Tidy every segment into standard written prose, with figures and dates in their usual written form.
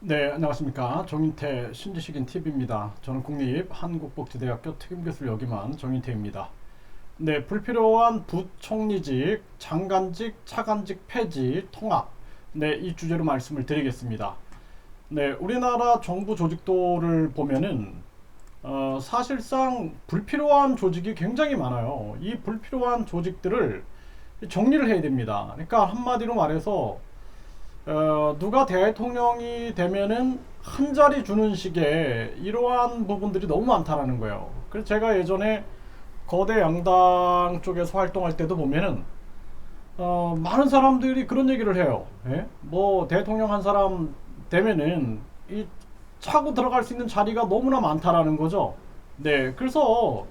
네, 안녕하십니까. 정인태 신지식인 TV입니다. 저는 국립한국복지대학교 특임교수를 역임한 정인태입니다. 네, 불필요한 부총리직, 장관직, 차관직 폐지, 통합. 네, 이 주제로 말씀을 드리겠습니다. 네, 우리나라 정부 조직도를 보면은 사실상 불필요한 조직이 굉장히 많아요. 이 불필요한 조직들을 정리를 해야 됩니다. 그러니까 한마디로 말해서 누가 대통령이 되면은 한 자리 주는 식의 이러한 부분들이 너무 많다라는 거예요. 그래서 제가 예전에 거대 양당 쪽에서 활동할 때도 보면은 많은 사람들이 그런 얘기를 해요. 예? 뭐 대통령 한 사람 되면은 이 차고 들어갈 수 있는 자리가 너무나 많다라는 거죠. 네, 그래서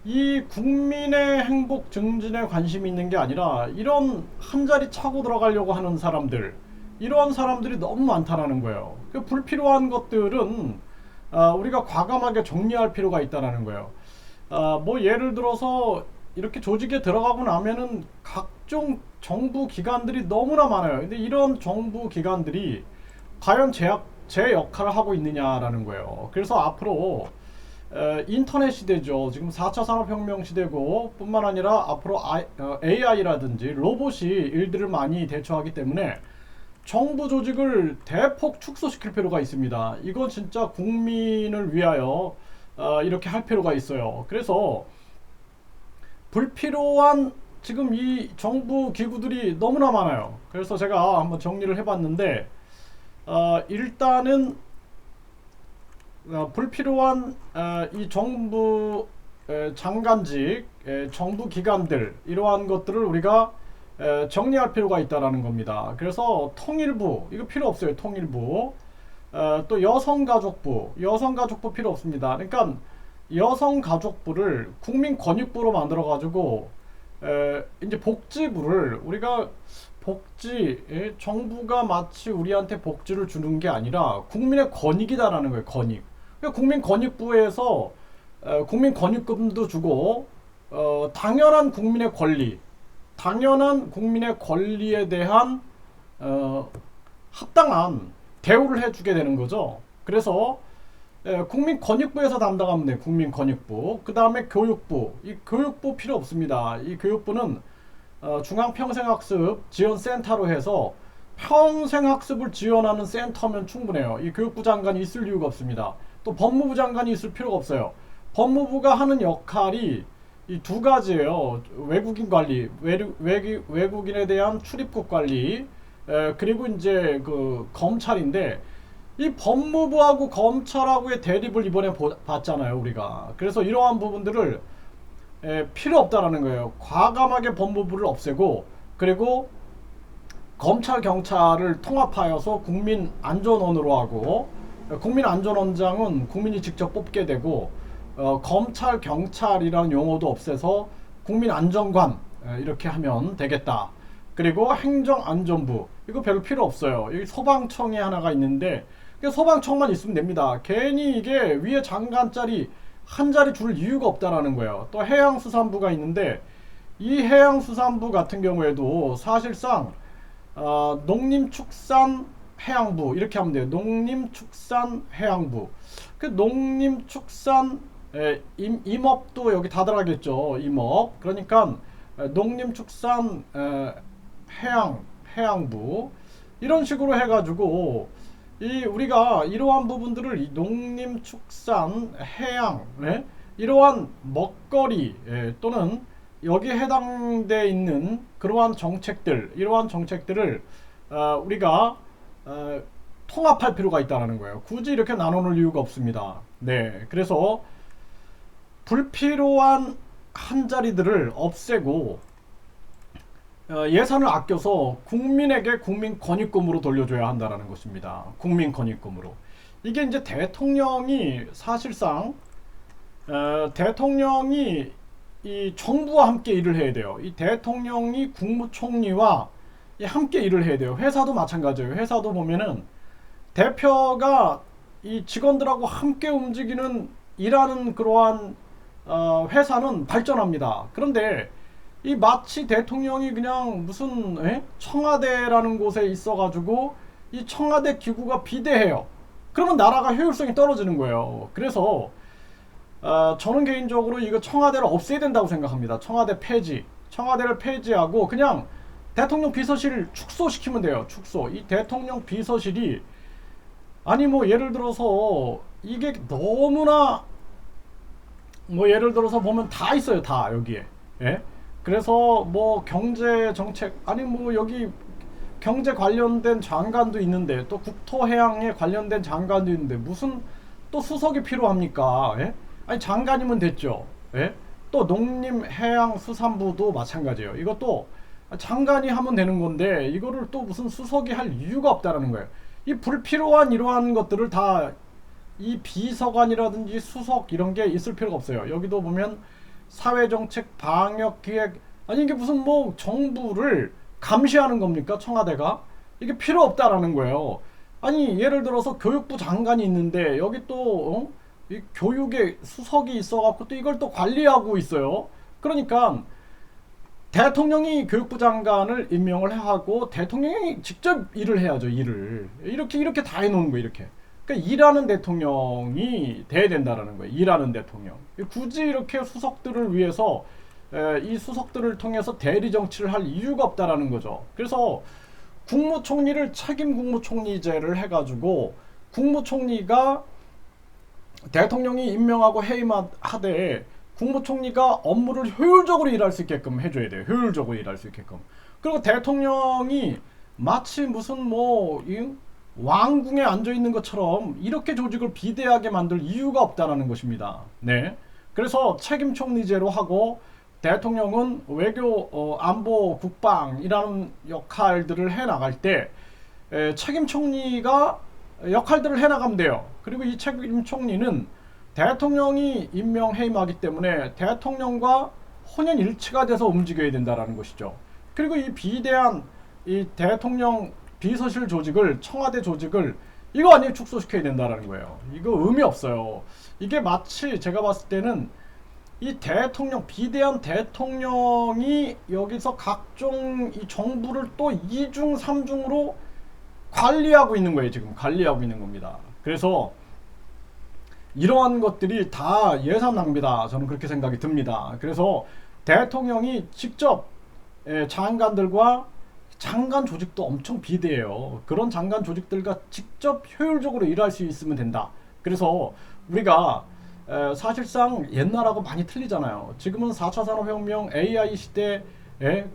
이 국민의 행복 증진에 관심이 있는 게 아니라 이런 한 자리 차고 들어가려고 하는 사람들, 이러한 사람들이 너무 많다라는 거예요. 그 불필요한 것들은 우리가 과감하게 정리할 필요가 있다라는 거예요. 뭐 예를 들어서 이렇게 조직에 들어가고 나면은 각종 정부 기관들이 너무나 많아요. 근데 이런 정부 기관들이 과연 제 역할을 하고 있느냐라는 거예요. 그래서 앞으로 인터넷 시대죠. 지금 4차 산업혁명 시대고 뿐만 아니라 앞으로 AI라든지 로봇이 일들을 많이 대처하기 때문에 정부 조직을 대폭 축소시킬 필요가 있습니다. 이건 진짜 국민을 위하여 이렇게 할 필요가 있어요. 그래서 불필요한 지금 이 정부 기구들이 너무나 많아요. 그래서 제가 한번 정리를 해봤는데 일단은 불필요한 이 정부 장관직, 정부 기관들 이러한 것들을 우리가 정리할 필요가 있다라는 겁니다. 그래서 통일부 이거 필요 없어요. 통일부 또 여성가족부 필요 없습니다. 그러니까 여성가족부를 국민권익부로 만들어 가지고 이제 복지부를 우리가 정부가 마치 우리한테 복지를 주는 게 아니라 국민의 권익이다라는 거예요. 권익. 그러니까 국민권익부에서 국민권익금도 주고 당연한 국민의 권리, 당연한 국민의 권리에 대한 합당한 대우를 해주게 되는 거죠. 그래서 국민권익부에서 담당하면 돼요. 국민권익부. 그 다음에 교육부. 이 교육부 필요 없습니다. 이 교육부는 중앙평생학습 지원센터로 해서 평생학습을 지원하는 센터면 충분해요. 이 교육부 장관이 있을 이유가 없습니다. 또 법무부 장관이 있을 필요가 없어요. 법무부가 하는 역할이 이 두 가지예요. 외국인 관리, 외국인에 대한 출입국 관리, 그리고 이제 그 검찰인데 이 법무부하고 검찰하고의 대립을 이번에 봤잖아요, 우리가. 그래서 이러한 부분들을 필요 없다라는 거예요. 과감하게 법무부를 없애고 그리고 검찰 경찰을 통합하여서 국민안전원으로 하고 국민안전원장은 국민이 직접 뽑게 되고 검찰 경찰이라는 용어도 없애서 국민안전관 이렇게 하면 되겠다. 그리고 행정안전부 이거 별로 필요 없어요. 여기 소방청이 하나가 있는데 소방청만 있으면 됩니다. 괜히 이게 위에 장관 자리 한 자리 줄 이유가 없다라는 거예요. 또 해양수산부가 있는데 이 해양수산부 같은 경우에도 사실상 농림축산해양부 이렇게 하면 돼요. 농림축산해양부. 그 농림축산 임업도 여기 다 들어가겠죠. 임업. 그러니까 농림축산 해양부 이런 식으로 해가지고 이 우리가 이러한 부분들을 이 농림축산 해양 이러한 먹거리 또는 여기에 해당돼 있는 그러한 정책들 이러한 정책들을 우리가 통합할 필요가 있다는 거예요. 굳이 이렇게 나눠놓을 이유가 없습니다. 네, 그래서 불필요한 한 자리들을 없애고 예산을 아껴서 국민에게 국민권익금으로 돌려줘야 한다는 것입니다. 국민권익금으로. 이게 이제 대통령이 사실상 대통령이 이 정부와 함께 일을 해야 돼요. 이 대통령이 국무총리와 함께 일을 해야 돼요. 회사도 마찬가지예요. 회사도 보면은 대표가 이 직원들하고 함께 움직이는 일하는 그러한 회사는 발전합니다. 그런데 이 마치 대통령이 그냥 무슨 청와대라는 곳에 있어가지고 이 청와대 기구가 비대해요. 그러면 나라가 효율성이 떨어지는 거예요. 그래서 저는 개인적으로 이거 청와대를 없애야 된다고 생각합니다. 청와대 폐지. 청와대를 폐지하고 그냥 대통령 비서실을 축소시키면 돼요. 축소. 이 대통령 비서실이 아니 뭐 예를 들어서 이게 너무나 뭐 예를 들어서 보면 다 있어요. 다 여기에. 예? 그래서 뭐 경제 정책 아니 뭐 여기 경제 관련된 장관도 있는데 또 국토해양에 관련된 장관도 있는데 무슨 또 수석이 필요합니까? 예? 아니 장관이면 됐죠. 예? 또 농림해양수산부도 마찬가지예요. 이것도 장관이 하면 되는 건데 이거를 또 무슨 수석이 할 이유가 없다라는 거예요. 이 불필요한 이러한 것들을 다 이 비서관이라든지 수석 이런 게 있을 필요가 없어요. 여기도 보면 사회정책 방역기획 아니 이게 무슨 뭐 정부를 감시하는 겁니까? 청와대가? 이게 필요 없다라는 거예요. 아니 예를 들어서 교육부 장관이 있는데 여기 또 이 교육에 수석이 있어갖고 또 이걸 또 관리하고 있어요. 그러니까 대통령이 교육부 장관을 임명을 하고 대통령이 직접 일을 해야죠. 일을 이렇게 다 해놓은 거예요. 이렇게. 그러니까 일하는 대통령이 돼야 된다라는 거예요. 일하는 대통령. 굳이 이렇게 수석들을 위해서 이 수석들을 통해서 대리 정치를 할 이유가 없다라는 거죠. 그래서 국무총리를 책임 국무총리제를 해가지고 국무총리가 대통령이 임명하고 해임하되 국무총리가 업무를 효율적으로 일할 수 있게끔 해줘야 돼요. 효율적으로 일할 수 있게끔. 그리고 대통령이 마치 무슨 뭐 왕궁에 앉아 있는 것처럼 이렇게 조직을 비대하게 만들 이유가 없다라는 것입니다. 네. 그래서 책임 총리제로 하고 대통령은 외교, 안보, 국방이라는 역할들을 해 나갈 때 책임 총리가 역할들을 해 나가면 돼요. 그리고 이 책임 총리는 대통령이 임명 해임하기 때문에 대통령과 혼연일치가 돼서 움직여야 된다라는 것이죠. 그리고 이 비대한 이 대통령 비서실 조직을 청와대 조직을 이거 아니에요. 축소시켜야 된다라는 거예요. 이거 의미 없어요. 이게 마치 제가 봤을 때는 이 대통령 비대한 대통령이 여기서 각종 이 정부를 또 2중 3중으로 관리하고 있는 거예요. 지금 관리하고 있는 겁니다. 그래서 이러한 것들이 다 예산 낭비다. 저는 그렇게 생각이 듭니다. 그래서 대통령이 직접 장관들과 장관 조직도 엄청 비대해요. 그런 장관 조직들과 직접 효율적으로 일할 수 있으면 된다. 그래서 우리가 사실상 옛날하고 많이 틀리잖아요. 지금은 4차 산업혁명, AI 시대,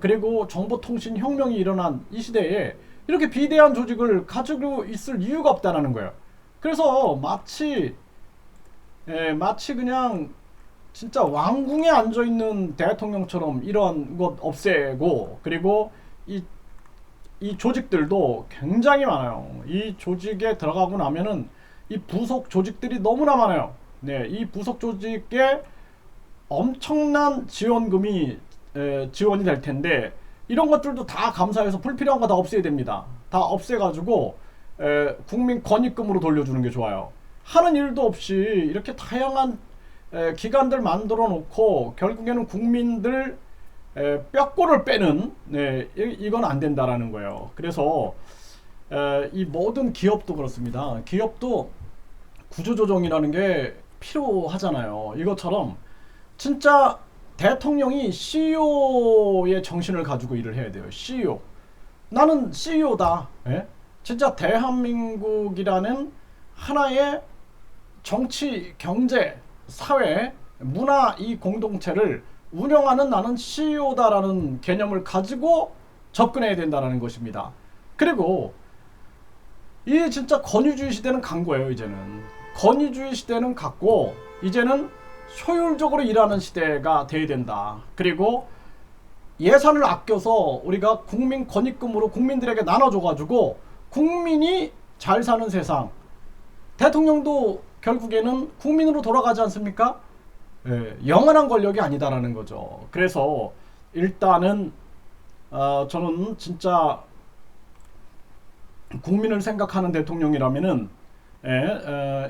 그리고 정보통신혁명이 일어난 이 시대에 이렇게 비대한 조직을 가지고 있을 이유가 없다는 거예요. 그래서 마치 그냥 진짜 왕궁에 앉아있는 대통령처럼 이러한 것 없애고 그리고 이 조직들도 굉장히 많아요. 이 조직에 들어가고 나면은 이 부속 조직들이 너무나 많아요. 네, 이 부속 조직에 엄청난 지원금이 지원이 될 텐데 이런 것들도 다 감사해서 불필요한 거 다 없애야 됩니다. 다 없애가지고 국민 권익금으로 돌려주는 게 좋아요. 하는 일도 없이 이렇게 다양한 기관들 만들어 놓고 결국에는 국민들 뼈골을 빼는 이건 안 된다라는 거예요. 그래서 이 모든 기업도 그렇습니다. 기업도 구조조정이라는 게 필요하잖아요. 이것처럼 진짜 대통령이 CEO의 정신을 가지고 일을 해야 돼요. CEO. 나는 CEO다. 진짜 대한민국이라는 하나의 정치, 경제, 사회, 문화 이 공동체를 운영하는 나는 CEO다라는 개념을 가지고 접근해야 된다는 것입니다. 그리고 이 진짜 권위주의 시대는 간 거예요. 이제는 권위주의 시대는 갔고 이제는 효율적으로 일하는 시대가 돼야 된다. 그리고 예산을 아껴서 우리가 국민 권익금으로 국민들에게 나눠줘가지고 국민이 잘 사는 세상. 대통령도 결국에는 국민으로 돌아가지 않습니까? 영원한 권력이 아니다라는 거죠. 그래서 일단은 저는 진짜 국민을 생각하는 대통령이라면은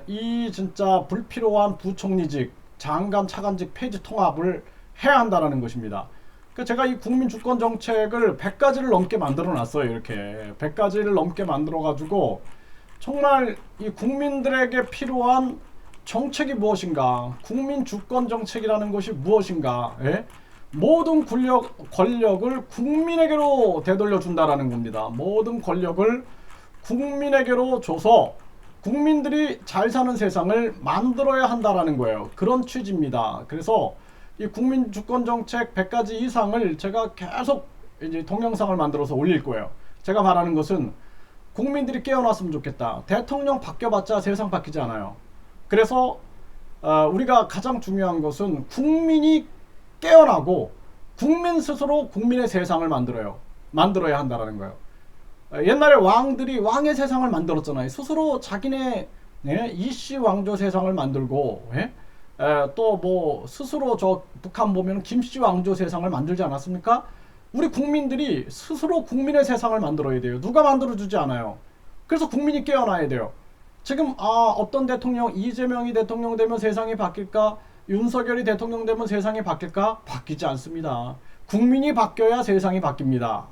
이 진짜 불필요한 부총리직, 장관, 차관직 폐지 통합을 해야 한다라는 것입니다. 제가 이 국민 주권 정책을 100가지를 넘게 만들어 놨어요. 이렇게 100가지를 넘게 만들어 가지고 정말 이 국민들에게 필요한 정책이 무엇인가, 국민 주권 정책이라는 것이 무엇인가, 예? 모든 권력을 국민에게로 되돌려 준다라는 겁니다. 모든 권력을 국민에게로 줘서 국민들이 잘 사는 세상을 만들어야 한다라는 거예요. 그런 취지입니다. 그래서 이 국민 주권 정책 100가지 이상을 제가 계속 이제 동영상을 만들어서 올릴 거예요. 제가 말하는 것은 국민들이 깨어났으면 좋겠다. 대통령 바뀌어봤자 세상 바뀌지 않아요. 그래서 우리가 가장 중요한 것은 국민이 깨어나고 국민 스스로 국민의 세상을 만들어야 한다는 거예요. 옛날에 왕들이 왕의 세상을 만들었잖아요. 스스로 자기네 이씨 왕조 세상을 만들고, 또 뭐 스스로 저 북한 보면 김씨 왕조 세상을 만들지 않았습니까? 우리 국민들이 스스로 국민의 세상을 만들어야 돼요. 누가 만들어주지 않아요. 그래서 국민이 깨어나야 돼요. 지금 어떤 대통령, 이재명이 대통령 되면 세상이 바뀔까? 윤석열이 대통령 되면 세상이 바뀔까? 바뀌지 않습니다. 국민이 바뀌어야 세상이 바뀝니다.